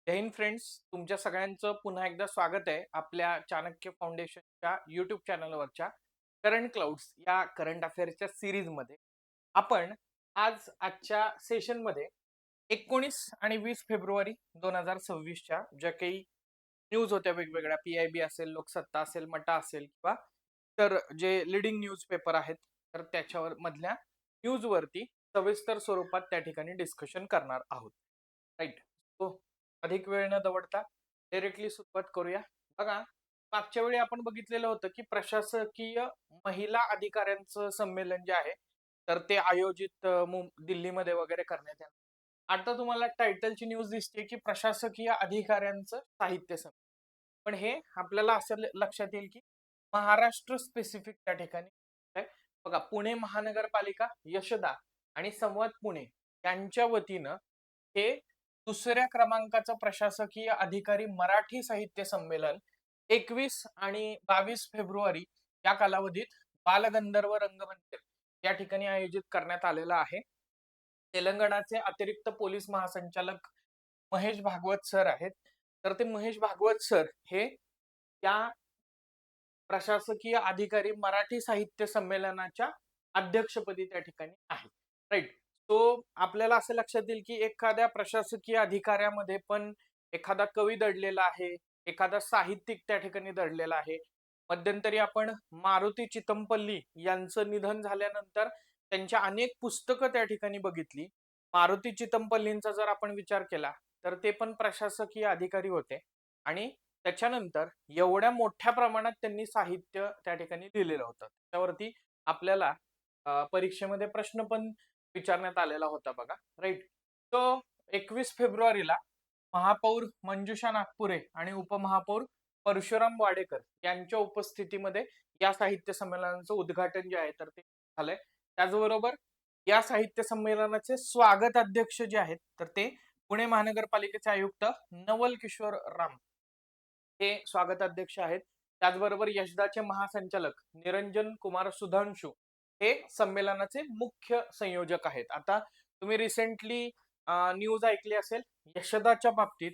जय Hind friends. तुमच्या सगळ्यांचं पुन्हा एकदा स्वागत आहे आपल्या चाणक्य फाउंडेशनच्या युट्यूब चॅनलवरच्या करंट क्लाउड्स या करंट अफेअर्सच्या सिरीजमध्ये. आपण आजच्या सेशनमध्ये 19 आणि 20 फेब्रुवारी 2026च्या ज्या काही न्यूज होत्या वेगवेगळ्या, PIB असेल, लोकसत्ता असेल, मटा असेल किंवा तर जे लिडिंग न्यूज पेपर आहेत, तर त्याच्यावर मधल्या न्यूजवरती सविस्तर स्वरूपात त्या ठिकाणी डिस्कशन करणार आहोत. राईट. हो. अधिक वेळ न दवडता डायरेक्टली सुरुवात करूया. बघा, मागच्या वेळी आपण बघितलेलं होतं की प्रशासकीय महिला अधिकाऱ्यांचं संमेलन जे आहे, तर ते आयोजित दिल्लीमध्ये वगैरे करण्यात येणार. आता तुम्हाला टायटलची न्यूज दिसते की प्रशासकीय अधिकाऱ्यांचं साहित्य संमेलन. पण हे आपल्याला असं लक्षात येईल की महाराष्ट्र स्पेसिफिक त्या ठिकाणी आहे. बघा, पुणे महानगरपालिका, यशदा आणि संवाद पुणे यांच्या वतीनं हे दुसऱ्या क्रमांकाचं प्रशासकीय अधिकारी मराठी साहित्य संमेलन 21 आणि 22 फेब्रुवारी या कालावधीत बालगंधर्व रंगमंदिर या ठिकाणी आयोजित करण्यात आलेला आहे. तेलंगणाचे अतिरिक्त पोलीस महासंचालक महेश भागवत सर आहेत. तर ते महेश भागवत सर हे या प्रशासकीय अधिकारी मराठी साहित्य संमेलनाच्या अध्यक्षपदी त्या ठिकाणी आहे. राईट. तो आपल्याला असं लक्षात येईल की एखाद्या प्रशासकीय अधिकाऱ्यामध्ये पण एखादा कवी दडलेला आहे, एखादा साहित्यिक त्या ठिकाणी दडलेला आहे. मध्यंतरी आपण मारुती चितमपल्ली यांचं निधन झाल्यानंतर त्यांच्या अनेक पुस्तकं त्या ठिकाणी बघितली. मारुती चितमपल्लींचा जर आपण विचार केला तर ते पण प्रशासकीय अधिकारी होते आणि त्याच्यानंतर एवढ्या मोठ्या प्रमाणात त्यांनी साहित्य त्या ठिकाणी लिहिलेलं होतं. त्यावरती आपल्याला परीक्षेमध्ये प्रश्न पण विचारण्यात आलेला होता बघा. राईट. तो 21 फेब्रुवारीला महापौर मंजुषा नागपुरे आणि उपमहापौर परशुराम वाडेकर यांच्या उपस्थितीमध्ये या साहित्य संमेलनाचं उद्घाटन जे आहे तर ते झालंय. त्याचबरोबर या साहित्य संमेलनाचे स्वागत अध्यक्ष जे आहेत तर ते पुणे महानगरपालिकेचे आयुक्त नवल किशोर राम हे स्वागत अध्यक्ष आहेत. त्याचबरोबर यशदाचे महासंचालक निरंजन कुमार सुधांशु हे संमेलनाचे मुख्य संयोजक आहेत. आता तुम्ही रिसेंटली न्यूज ऐकली असेल यशदाच्या बाबतीत.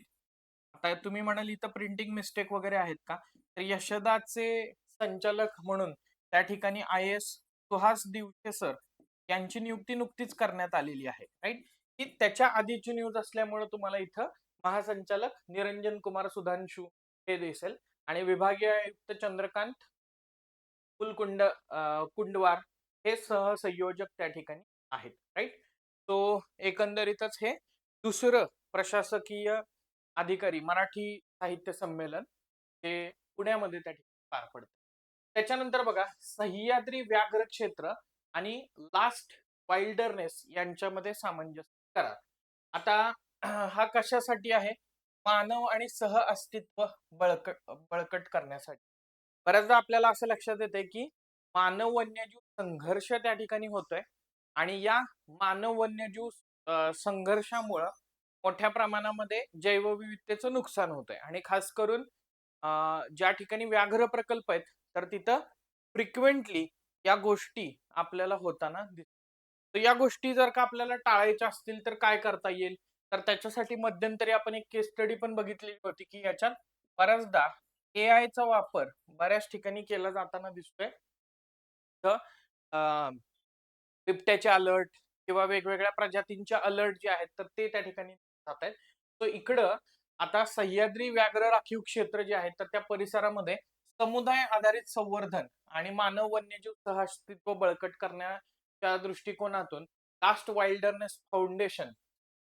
आता तुम्ही म्हणाल इथं प्रिंटिंग मिस्टेक वगैरे आहेत का, तर यशदाचे संचालक म्हणून त्या ठिकाणी IAS सुहास दिवसे सर यांची नियुक्ती नुकतीच करण्यात आलेली आहे. राईट. ही त्याच्या आधीची न्यूज असल्यामुळे तुम्हाला इथं महासंचालक निरंजन कुमार सुधांशु हे दिसेल आणि विभागीय आयुक्त चंद्रकांत कुंडवार हे सहसंयोजक त्या ठिकाणी आहेत. राईट. तो एकंदरीतच हे दुसरं प्रशासकीय अधिकारी मराठी साहित्य संमेलन हे पुण्यामध्ये त्या ठिकाणी पार पडतं. त्याच्यानंतर बघा, सह्याद्री व्याघ्र क्षेत्र आणि लास्ट वाइल्डरनेस यांच्यामध्ये सामंजस्य करार. आता हा कशासाठी आहे? मानव आणि सह अस्तित्व बळकट करण्यासाठी. बऱ्याचदा आपल्याला असं लक्षात येते की मानव वन्यजीव संघर्ष त्या ठिकाणी होतोय आणि या मानव वन्यजीव संघर्षामुळं मोठ्या प्रमाणामध्ये जैवविविधतेचं नुकसान होतंय आणि खास करून ज्या ठिकाणी व्याघ्र प्रकल्प आहेत तर तिथं फ्रिक्वेंटली या गोष्टी आपल्याला होताना दिसतात. तर या गोष्टी जर का आपल्याला टाळायच्या असतील तर काय करता येईल? तर त्याच्यासाठी मध्यंतरी आपण एक केस स्टडी पण बघितलेली होती की याच्यात बऱ्याचदा AI चा वापर बऱ्याच ठिकाणी केला जाताना दिसतोय. बिबट्याचे अलर्ट किंवा वेगवेगळ्या प्रजातींचे अलर्ट जे आहेत तर ते त्या ठिकाणी जात आहेत. तो इकडं आता सह्याद्री व्याघ्र राखीव क्षेत्र जे आहे तर त्या परिसरामध्ये समुदाय आधारित संवर्धन आणि मानव वन्यजीव सहअस्तित्व बळकट करण्याच्या दृष्टिकोनातून लास्ट वाइल्डरनेस फाउंडेशन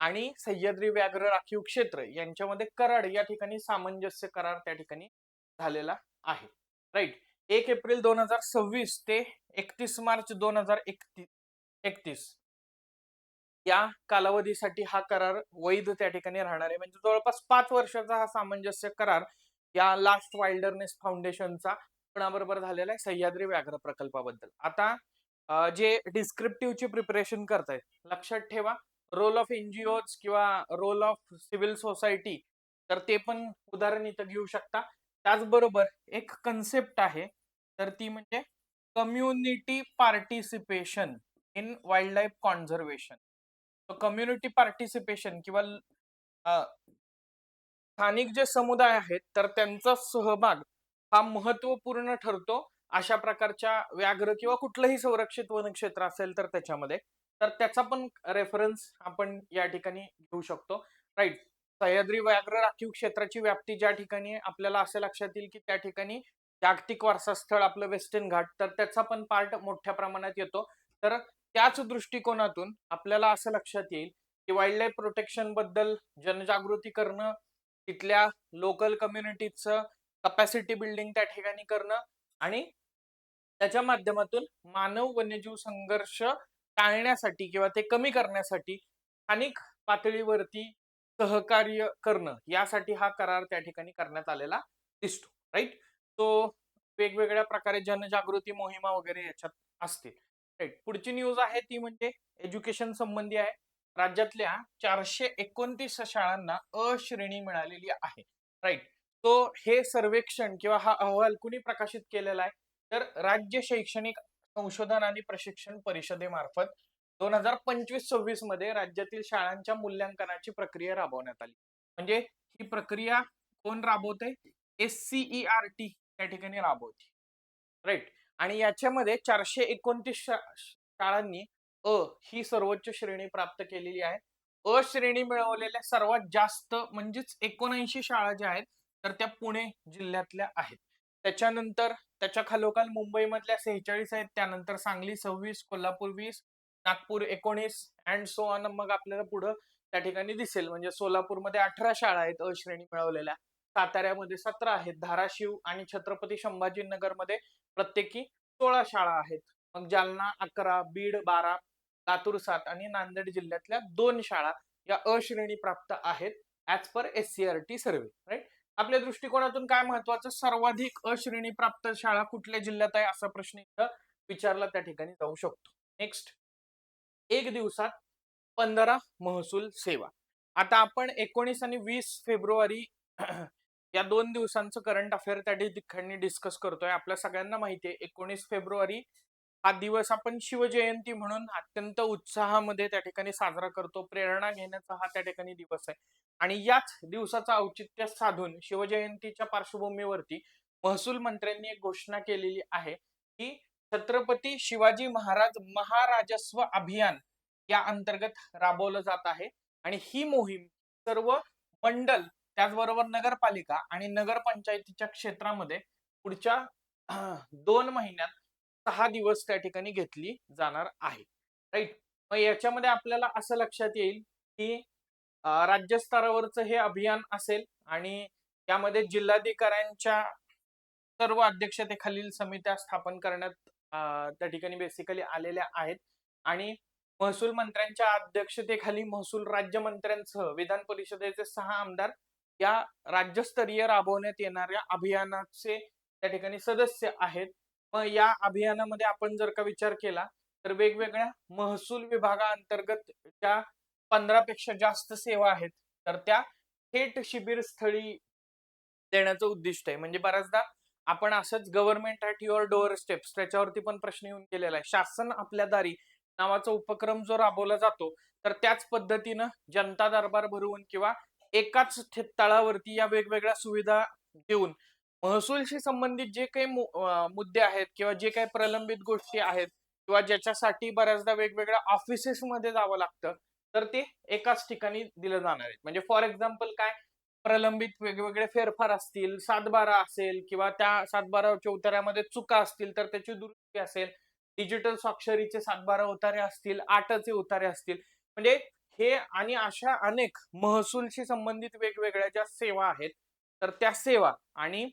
आणि सह्याद्री व्याघ्र राखीव क्षेत्र यांच्यामध्ये कराड या ठिकाणी सामंजस्य करार त्या ठिकाणी झालेला आहे. राईट. 1 एप्रिल 2026 ते 31 मार्च 2031 या कालावधीसाठी हा करार वैध त्या ठिकाणी राहणार आहे. म्हणजे जवळपास 5 वर्षाचा हा सामंजस्य करार या लास्ट वाइल्डरनेस फाउंडेशनचा कोणाबरोबर झालेला आहे? सह्याद्री व्याघ्र प्रकल्पाबद्दल. आता जे डिस्क्रिप्टिव्हची प्रिपरेशन करतायत, लक्षात ठेवा रोल ऑफ NGOज किंवा रोल ऑफ सिव्हिल सोसायटी, तर ते पण उदाहरण इथं घेऊ शकता. त्याचबरोबर एक कन्सेप्ट आहे तर ती म्हणजे community participation in wild life conservation. Community participation किंवा स्थानिक जे समुदाय आहेत तर त्यांचा सहभाग हा महत्वपूर्ण ठरतो अशा प्रकारच्या व्याघ्र किंवा कुठलंही संरक्षित वनक्षेत्र असेल तर त्याच्यामध्ये. तर त्याचा पण रेफरन्स आपण या ठिकाणी घेऊ शकतो. राईट. सह्याद्री व्याघ्र राखीव क्षेत्राची व्याप्ती ज्या ठिकाणी आपल्याला असं लक्षात येईल की त्या ठिकाणी जागतिक वारसा स्थळ आपलं वेस्टर्न घाट, तर त्याचा पण पार्ट मोठ्या प्रमाणात येतो. तर त्याच दृष्टिकोनातून आपल्याला असं लक्षात येईल की वाईल्ड लाईफ प्रोटेक्शन बद्दल जनजागृती करणं, तिथल्या लोकल कम्युनिटीचं कपॅसिटी बिल्डिंग त्या ठिकाणी करणं आणि त्याच्या माध्यमातून मानव वन्यजीव संघर्ष टाळण्यासाठी किंवा ते कमी करण्यासाठी स्थानिक पातळीवरती सहकार्य करणं, यासाठी हा करार त्या ठिकाणी करण्यात आलेला दिसतो. राईट. तो वेगवेगळ्या प्रकारे जनजागृती मोहिमा वगैरे याच्यात असतील. राईट. पुढची न्यूज आहे ती म्हणजे एज्युकेशन संबंधी आहे. राज्यातल्या 429 शाळांना अ श्रेणी मिळालेली आहे. राईट. तो हे सर्वेक्षण किंवा हा अहवाल कुणी प्रकाशित केलेला आहे, तर राज्य शैक्षणिक संशोधन आणि प्रशिक्षण परिषदेमार्फत 2025-26 मध्ये राज्यातील शाळांच्या मूल्यांकनाची प्रक्रिया राबवण्यात आली. म्हणजे ही प्रक्रिया कोण राबवते? SCERT त्या ठिकाणी राबवते. राईट. आणि याच्यामध्ये 429 शाळांनी अ ही सर्वोच्च श्रेणी प्राप्त केलेली आहे. अ श्रेणी मिळवलेल्या सर्वात जास्त म्हणजेच 79 शाळा ज्या आहेत तर त्या पुणे जिल्ह्यातल्या आहेत. त्याच्यानंतर त्याच्या खालोखाल मुंबईमधल्या 46 आहेत, त्यानंतर Sangli 26, Kolhapur 20, Nagpur 19 and so on. मग आपल्याला पुढं त्या ठिकाणी दिसेल म्हणजे सोलापूरमध्ये 18 शाळा आहेत अ श्रेणी मिळवलेल्या, साताऱ्यामध्ये 17 आहेत, धाराशिव आणि छत्रपती संभाजीनगरमध्ये प्रत्येकी 16 शाळा आहेत. मग जालना 11, बीड 12, लातूर 7 आणि नांदेड जिल्ह्यातल्या 2 शाळा या अ श्रेणी प्राप्त आहेत as per SCERT survey. Right. आपल्या दृष्टिकोनातून काय महत्वाचं, सर्वाधिक अ श्रेणी प्राप्त शाळा कुठल्या जिल्ह्यात आहे असा प्रश्न इथं विचारला त्या ठिकाणी जाऊ शकतो. नेक्स्ट, एक दिवसात 15 महसूल सेवा. आता आपण 19 आणि 20 फेब्रुवारी या 2 दिवसांचं करंट अफेअर त्या ठिकाणी डिस्कस करतोय. आपल्या सगळ्यांना माहिती आहे 19 फेब्रुवारी हा दिवस आपण शिवजयंती म्हणून अत्यंत उत्साहामध्ये त्या ठिकाणी साजरा करतो. प्रेरणा घेण्याचा हा त्या ठिकाणी दिवस आहे. आणि याच दिवसाचं औचित्य साधून शिवजयंतीच्या पार्श्वभूमीवरती महसूल मंत्र्यांनी एक घोषणा केलेली आहे की छत्रपती शिवाजी महाराज महाराजस्व अभियान या अंतर्गत राबवलं जात आहे. आणि ही मोहीम सर्व मंडल, त्याचबरोबर नगरपालिका आणि नगरपंचायतीच्या क्षेत्रामध्ये पुढच्या 2 महिन्यात 6 दिवस त्या ठिकाणी घेतली जाणार आहे. राईट. मग याच्यामध्ये आपल्याला असं लक्षात येईल की राज्य स्तरावरचं हे अभियान असेल आणि यामध्ये जिल्हाधिकाऱ्यांच्या सर्व अध्यक्षतेखालील समित्या स्थापन करण्यात त्या ठिकाणी बेसिकली आलेल्या आहेत. आणि महसूल मंत्र्यांच्या अध्यक्षतेखाली महसूल राज्यमंत्र्यांसह विधान परिषदेचे 6 आमदार या राज्यस्तरीय राबवण्यात येणाऱ्या अभियानाचे त्या ठिकाणी सदस्य आहेत. मग या अभियानामध्ये आपण जर का विचार केला तर वेगवेगळ्या महसूल विभागाअंतर्गत ज्या 15 पेक्षा जास्त सेवा आहेत तर त्या थेट शिबिर स्थळी देण्याचं उद्दिष्ट आहे. म्हणजे बऱ्याचदा आपण असंच government at your door steps त्याच्यावरती पण प्रश्न येऊन गेलेला आहे. शासन आपल्या दारी नावाचा उपक्रम जो राबवला जातो तर त्याच पद्धतीनं जनता दरबार भरवून किंवा एकाच तळावरती या वेगवेगळ्या सुविधा देऊन महसूलशी संबंधित जे काही मुद्दे आहेत किंवा जे काही प्रलंबित गोष्टी आहेत किंवा ज्याच्यासाठी बऱ्याचदा वेगवेगळ्या ऑफिसेसमध्ये जावं लागतं तर ते एकाच ठिकाणी दिलं जाणार आहे. म्हणजे फॉर एक्झाम्पल काय, प्रलंबित वेगवेगळे फेरफार असतील, 7/12 असेल किंवा त्या 7/12 चौताऱ्यामध्ये चुका असतील तर त्याची दुरुस्ती असेल, डिजिटल स्वाक्षरीचे 7/12 उतारे असतील, 8चे उतारे असतील, म्हणजे हे आणि अशा अनेक महसूलशी संबंधित वेगवेगळ्या ज्या सेवा आहेत तर त्या सेवा आणि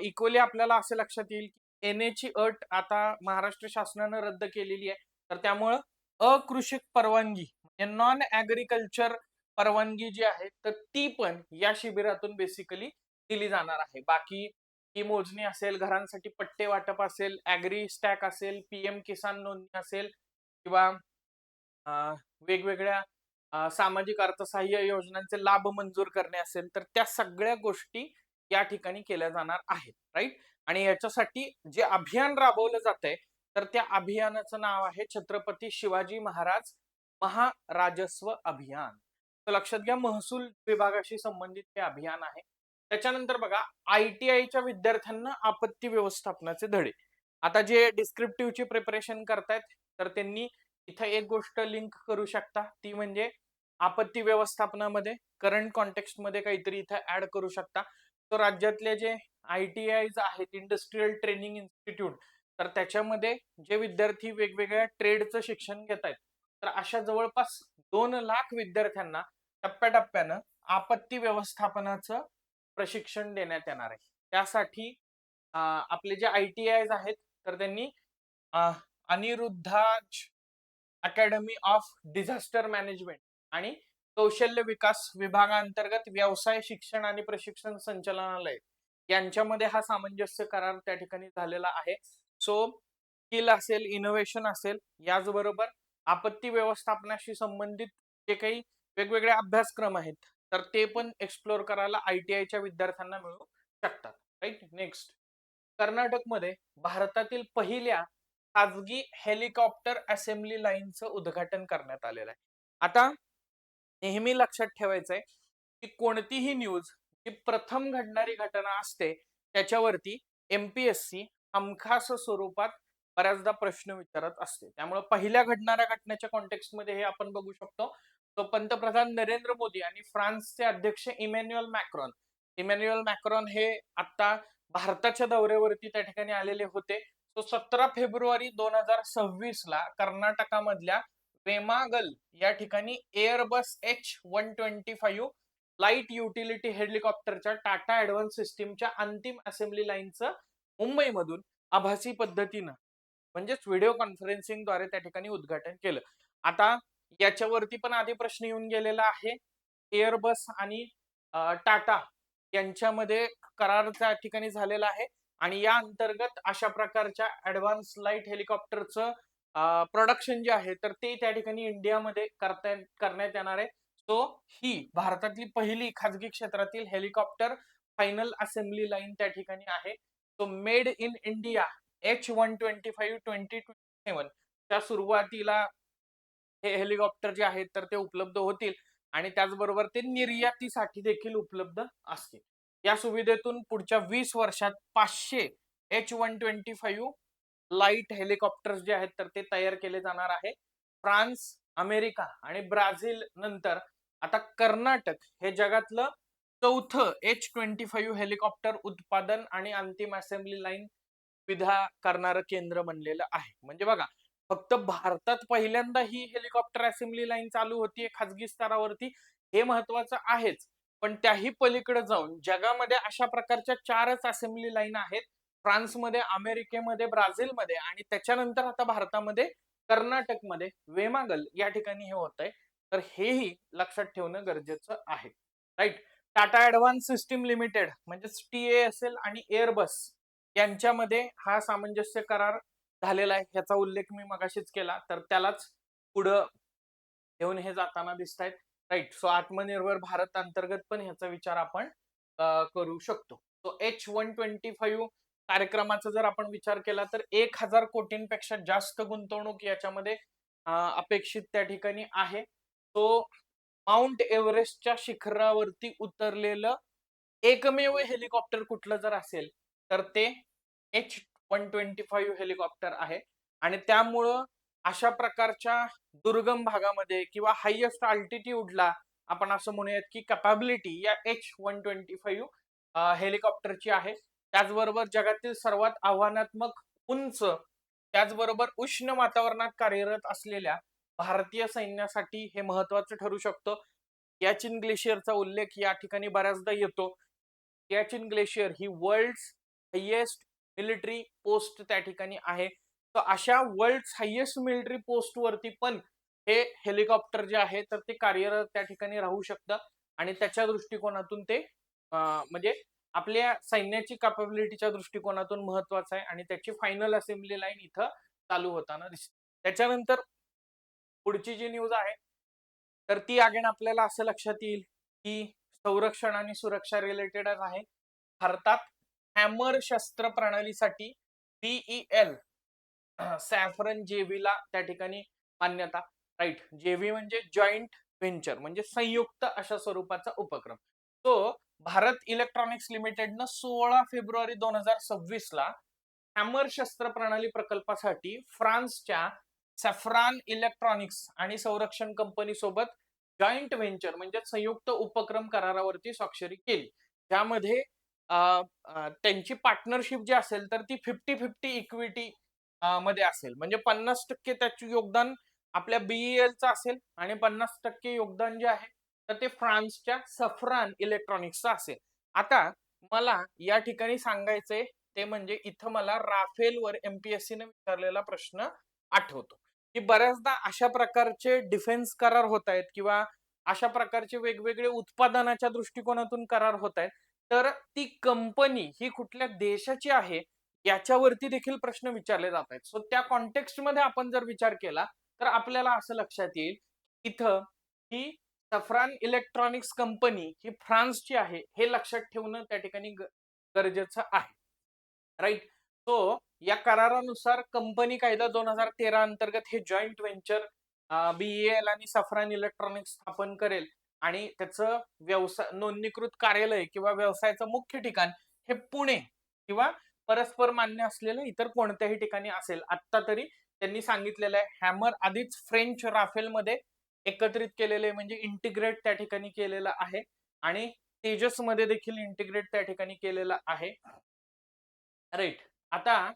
इक्वली आपल्याला असं लक्षात येईल की एनएची अट आता महाराष्ट्र शासनानं रद्द केलेली आहे. तर त्यामुळं अकृषिक परवानगी म्हणजे नॉन ऍग्रिकल्चर परवानगी जी आहे तर ती पण या शिबिरातून बेसिकली दिली जाणार आहे. बाकी ही मोजणी असेल, घरांसाठी पट्टे वाटप असेल, ऍग्री स्टॅक असेल, PM किसान नोंदणी असेल किंवा वेगवेगळ्या सामाजिक अर्थसहाय्य योजनांचे लाभ मंजूर करणे असेल तर त्या सगळ्या गोष्टी या ठिकाणी केल्या जाणार आहेत. राईट. आणि याच्यासाठी जे अभियान राबवलं जात आहे तर त्या अभियानाचं नाव आहे छत्रपती शिवाजी महाराज महाराजस्व अभियान. तर लक्षात घ्या, महसूल विभागाशी संबंधित हे अभियान आहे. त्याच्यानंतर बघा, ITIच्या विद्यार्थ्यांना आपत्ती व्यवस्थापनाचे धडे. आता जे डिस्क्रिप्टिव्हची प्रिपरेशन करतायत तर त्यांनी इथं एक गोष्ट लिंक करू शकता, ती म्हणजे आपत्ती व्यवस्थापनामध्ये करंट कॉन्टेक्स्ट मध्ये काहीतरी इथं ऍड करू शकता. तो राज्यातले जे ITIज आहेत, इंडस्ट्रियल ट्रेनिंग इन्स्टिट्यूट, तर त्याच्यामध्ये जे विद्यार्थी वेगवेगळ्या ट्रेडचं शिक्षण घेत आहेत, तर अशा जवळपास 2 लाख विद्यार्थ्यांना टप्प्याटप्प्यानं आपत्ती व्यवस्थापनाचं प्रशिक्षण देण्यात येणार आहे. त्यासाठी आपले जे ITIज आहेत तर त्यांनी अनिरुद्धाज अकॅडमी ऑफ डिझास्टर मॅनेजमेंट आणि कौशल्य विकास विभागांतर्गत व्यवसाय शिक्षण आणि प्रशिक्षण संचालनालय यांच्यामध्ये हा सामंजस्य करार त्या ठिकाणी झालेला आहे. सो स्किल असेल, इनोव्हेशन असेल, याचबरोबर आपत्ती व्यवस्थापनाशी संबंधित जे काही वेगवेगळे अभ्यासक्रम आहेत तर ते पण एक्सप्लोर करायला ITIच्या विद्यार्थ्यांना मिळू शकतात. राईट. नेक्स्ट, कर्नाटकमध्ये भारतातील पहिल्या खाजगी हेलिकॉप्टर असेंब्ली लाईनचं उद्घाटन करण्यात आलेलं आहे. आता नेहमी लक्षात ठेवायचंय की कोणतीही न्यूज जी प्रथम घडणारी घटना असते त्याच्यावरती MPSC हमखास स्वरूपात बऱ्याचदा प्रश्न विचारत असते. त्यामुळे पहिल्या घडणाऱ्या घटनेच्या कॉन्टेक्स्ट मध्ये हे आपण बघू शकतो. तो पंतप्रधान नरेंद्र मोदी आणि फ्रान्सचे अध्यक्ष इमॅन्युअल मॅक्रॉन हे आता भारताच्या दौऱ्यावरती त्या ठिकाणी आलेले होते. तो 17 फेब्रुवारी 2026 ला कर्नाटकामधल्या वेमागल या ठिकाणी एअरबस H125 लाईट युटिलिटी हेलिकॉप्टरच्या टाटा ऍडव्हान्स सिस्टीमच्या अंतिम असेंब्ली लाईनचं मुंबईमधून आभासी पद्धतीनं म्हणजेच व्हिडिओ कॉन्फरन्सिंगद्वारे त्या ठिकाणी उद्घाटन केलं. आता याच्यावरती पण आधी प्रश्न येऊन गेलेला आहे. एअरबस आणि टाटा यांच्यामध्ये करार त्या ठिकाणी झालेला आहे आणि या अंतर्गत अशा प्रकारच्या ऍडव्हान्स लाईट हेलिकॉप्टरचं प्रोडक्शन जे आहे तर ते त्या ठिकाणी इंडियामध्ये करण्यात येणार आहे. सो ही भारतातली पहिली खाजगी क्षेत्रातील हेलिकॉप्टर फायनल असेंब्ली लाईन त्या ठिकाणी आहे. तो मेड इन इंडिया H125 2027 च्या सुरुवातीला हे हेलिकॉप्टर जे आहेत तर ते उपलब्ध होतील आणि त्याचबरोबर ते निर्यातीसाठी देखील उपलब्ध असतील. या सुविधेतून पुढच्या 20 वर्षात 500 H125 लाईट हेलिकॉप्टर्स जे आहेत तर ते तयार केले जाणार आहे. फ्रान्स, अमेरिका आणि ब्राझील नंतर आता कर्नाटक हे जगातलं चौथं H25 हेलिकॉप्टर उत्पादन आणि अंतिम असेंब्ली लाईन सुविधा करणारं केंद्र बनलेलं आहे. म्हणजे बघा, फक्त भारतात पहिल्यांदा ही हेलिकॉप्टर असेंब्ली लाईन चालू होतीये खाजगी स्तरावरती, हे महत्वाचं आहेच. पण त्याही पलीकडे जाऊन जगामध्ये अशा प्रकारच्या 4च असेंब्ली लाईन आहेत. फ्रान्समध्ये, अमेरिकेमध्ये, ब्राझीलमध्ये आणि त्याच्यानंतर आता भारतामध्ये कर्नाटकमध्ये वेमागल या ठिकाणी हे होत आहे. तर हेही लक्षात ठेवणं गरजेचं आहे. Right. Tata advance system limited म्हणजेच TASL आणि एअरबस यांच्यामध्ये हा सामंजस्य करार झालेला आहे. ह्याचा उल्लेख मी मगाशीच केला, तर त्यालाच पुढं घेऊन हे जाताना दिसत आहेत. राईट. सो आत्मनिर्भर भारत अंतर्गत पण ह्याचा विचार आपण करू शकतो. तो H125 कार्यक्रमाचा जर आपण विचार केला तर 1000 कोटींपेक्षा जास्त गुंतवणूक याच्यामध्ये अपेक्षित त्या ठिकाणी आहे. तो माउंट एव्हरेस्टच्या शिखरावरती उतरलेलं एकमेव हेलिकॉप्टर कुठलं जर असेल तर ते H125 हेलिकॉप्टर आहे आणि त्यामुळं अशा प्रकारच्या दुर्गम भागामध्ये किंवा हायएस्ट अल्टिट्यूडला आपण असं म्हणूयात की कॅपॅबिलिटी या H125 हेलिकॉप्टरची आहे. त्याचबरोबर जगातील सर्वात आव्हानात्मक, उंच, त्याचबरोबर उष्ण वातावरणात कार्यरत असलेल्या भारतीय सैन्यासाठी हे महत्वाचं ठरू शकतं. याचिन ग्लेशियरचा उल्लेख या ठिकाणी बऱ्याचदा येतो. याचिन ग्लेशियर ही वर्ल्ड हायेस्ट मिलिटरी पोस्ट त्या ठिकाणी आहे. तर अशा वर्ल्ड हायेस्ट मिलिटरी पोस्ट वरती पण हे हेलिकॉप्टर जे आहे तर ते कार्यरत त्या ठिकाणी राहू शकतं आणि त्याच्या दृष्टिकोनातून ते म्हणजे आपल्या सैन्याची कॅपॅबिलिटीच्या दृष्टिकोनातून महत्वाचं आहे आणि त्याची फायनल असेंब्ली लाईन इथं चालू होताना दिसते. त्याच्यानंतर पुढची जी न्यूज आहे तर ती अगेन आपल्याला असं लक्षात येईल की संरक्षण आणि सुरक्षा रिलेटेडच आहे. भारतात हॅमर शस्त्र प्रणालीसाठी BEL सॅफरन जेवीला त्या ठिकाणी मान्यता. राईट. जेवी म्हणजे जॉईंट व्हेंचर म्हणजे संयुक्त अशा स्वरूपाचा उपक्रम. तो भारत इलेक्ट्रॉनिक्स लिमिटेडनं 16 फेब्रुवारी 2026 ला हॅमर शस्त्र प्रणाली प्रकल्पासाठी फ्रान्सच्या सॅफ्रान इलेक्ट्रॉनिक्स आणि संरक्षण कंपनी सोबत जॉईंट व्हेंचर म्हणजे संयुक्त उपक्रम करारावरती स्वाक्षरी केली. त्यामध्ये त्यांची पार्टनरशिप जी असेल तर ती 50-50 इक्विटी मध्ये असेल. म्हणजे 50% त्याचे योगदान आपल्या बीईएलचं असेल आणि 50% योगदान जे आहे तर ते फ्रान्सच्या सफ्रान इलेक्ट्रॉनिक्सचं असेल. आता मला या ठिकाणी सांगायचंय ते म्हणजे इथं मला राफेलवर एमपीएससीने विचारलेला प्रश्न आठवतो, की बऱ्याचदा अशा प्रकारचे डिफेन्स करार होत आहेत किंवा अशा प्रकारचे वेगवेगळे उत्पादनाच्या दृष्टिकोनातून करार होत आहेत, तर ती कंपनी ही कुठल्या देशाची आहे याच्यावरती देखील प्रश्न विचारले जात आहेत. सो त्या कॉन्टेक्स्ट मध्ये आपण जर विचार केला तर आपल्याला असं लक्षात येईल इथं ही सफ्रान इलेक्ट्रॉनिक्स कंपनी ही फ्रान्सची आहे हे लक्षात ठेवणं त्या ठिकाणी गरजेचं आहे. राईट. सो या करारानुसार कंपनी कायदा 2013 अंतर्गत हे जॉईंट व्हेंचर बीईएल आणि सफ्रान इलेक्ट्रॉनिक्स स्थापन करेल आणि त्याचं व्यवसाय नोंदणीकृत कार्यालय किंवा व्यवसायाचं मुख्य ठिकाण हे पुणे किंवा परस्पर मान्य असलेलं इतर कोणत्याही ठिकाणी असेल. आता तरी त्यांनी सांगितलेलं आहे हॅमर आधीच फ्रेंच राफेल मध्ये एकत्रित केलेले म्हणजे इंटिग्रेट त्या ठिकाणी केलेलं आहे आणि तेजस मध्ये देखील इंटिग्रेट त्या ठिकाणी केलेलं आहे. राईट. आता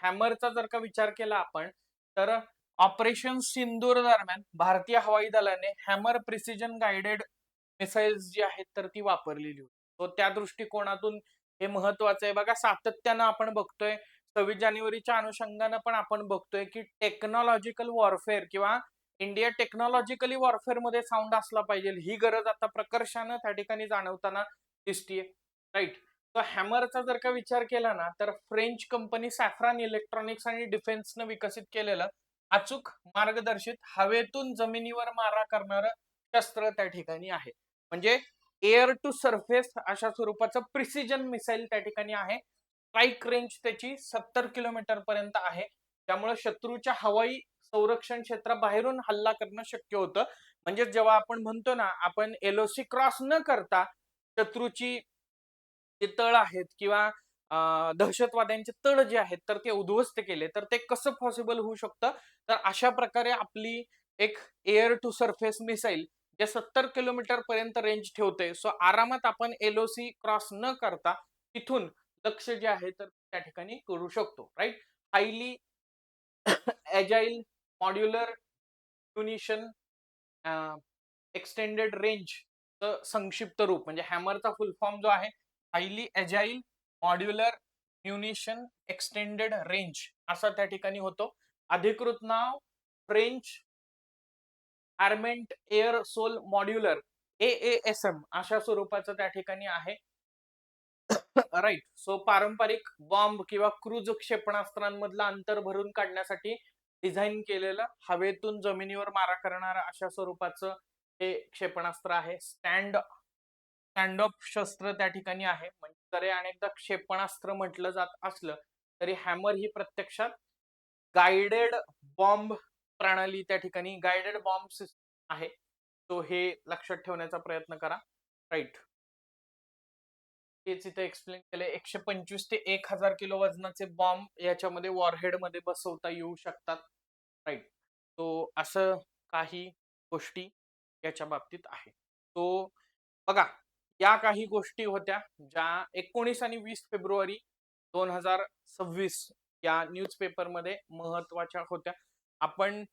हॅमरचा जर का विचार केला आपण तर ऑपरेशन सिंदूर दरम्यान भारतीय हवाई दलाने हॅमर प्रिसिजन गाइडेड मिसाइल्स जी आहेत तर ती वापरलेली होती. तो त्या दृष्टिकोनातून हे महत्वाचं आहे. बघा सातत्यानं आपण बघतोय 26 जानेवारीच्या अनुषंगानं पण आपण बघतोय की टेक्नॉलॉजिकल वॉरफेअर किंवा इंडिया टेक्नॉलॉजिकली वॉरफेअर मध्ये साऊंड असला पाहिजे ही गरज आता प्रकर्षानं त्या ठिकाणी जाणवताना दिसतीये. राईट. तो हॅमरचा जर का विचार केला ना तर फ्रेंच कंपनी सॅफ्रान इलेक्ट्रॉनिक्स आणि डिफेन्सनं विकसित केलेलं अचूक मार्गदर्शित हवेतून जमिनीवर मारा करणारं शस्त्र त्या ठिकाणी आहे. म्हणजे एअर टू सरफेस अशा स्वरूपाचं प्रिसिजन मिसाईल त्या ठिकाणी आहे. स्ट्राईक रेंज त्याची 70 किलोमीटर पर्यंत आहे. त्यामुळे शत्रूच्या हवाई संरक्षण क्षेत्राबाहेरून हल्ला करणं शक्य होतं. म्हणजे जेव्हा आपण म्हणतो ना आपण एलओसी क्रॉस न करता शत्रूची जे तळ आहेत किंवा दहशतवाद्यांचे तळ जे आहेत तर ते उद्ध्वस्त केले तर ते कसं पॉसिबल होऊ शकतं तर अशा प्रकारे आपली एक एअर टू सरफेस मिसाईल जे 70 किलोमीटर पर्यंत रेंज ठेवते. सो आरामात आपण एलओसी क्रॉस न करता तिथून लक्ष जे आहे तर त्या ठिकाणी करू शकतो. Right. Highly agile modular munition extended range संक्षिप्त रूप म्हणजे हॅमरचा फुल फॉर्म जो आहे highly agile modular munition extended range असा त्या ठिकाणी होतो. अधिकृत नाव French armament air sol modular AASM अशा स्वरूपाचं त्या ठिकाणी आहे. राईट. सो पारंपरिक बॉम्ब किंवा क्रूज क्षेपणास्त्रांमधलं अंतर भरून काढण्यासाठी डिझाईन केलेलं हवेतून जमिनीवर मारा करणारं अशा स्वरूपाचं हे क्षेपणास्त्र आहे. स्टँड ऑफ शस्त्र त्या ठिकाणी आहे. म्हणजे जरी अनेकदा क्षेपणास्त्र म्हटलं जात असलं तरी हॅमर ही प्रत्यक्षात गाइडेड बॉम्ब प्रणाली त्या ठिकाणी गाइडेड बॉम्ब सिस्टम आहे. तो हे लक्षात ठेवण्याचा प्रयत्न करा. राईट. तेच इथे एक्सप्लेन केले. 125 ते 1000 किलो वजनाचे बॉम्ब याच्यामध्ये वॉरहेड मध्ये बसवता येऊ शकतात. राईट. तो असं काही गोष्टी याच्या बाबतीत आहे. तो बघा या काही गोष्टी होत्या ज्या 19 आणि 20 फेब्रुवारी 2026 या न्यूजपेपर मध्ये महत्वाच्या होत्या. आपण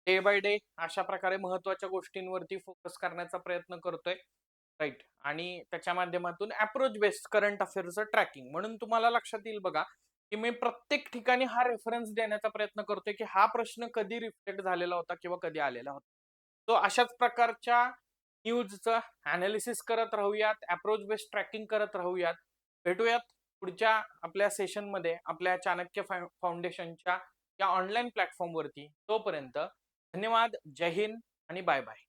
डे बाय डे अशा प्रकारे महत्वाच्या गोष्टींवरती फोकस करण्याचा प्रयत्न करतोय. राईट. आणि त्याच्या माध्यमातून अप्रोच बेस्ड करंट अफेअरचं ट्रॅकिंग म्हणून तुम्हाला लक्षात येईल बघा की मी प्रत्येक ठिकाणी हा रेफरन्स देण्याचा प्रयत्न करतोय की हा प्रश्न कधी रिफ्लेक्ट झालेला होता किंवा कधी आलेला होता. तो अशाच प्रकारच्या न्यूजचं अनालिसिस करत राहूयात, अप्रोच बेस्ड ट्रॅकिंग करत राहूयात. भेटूयात पुढच्या आपल्या सेशनमध्ये आपल्या चाणक्य फाउंडेशनच्या या ऑनलाईन प्लॅटफॉर्मवरती. तोपर्यंत धन्यवाद. जय हिंद आणि बाय बाय.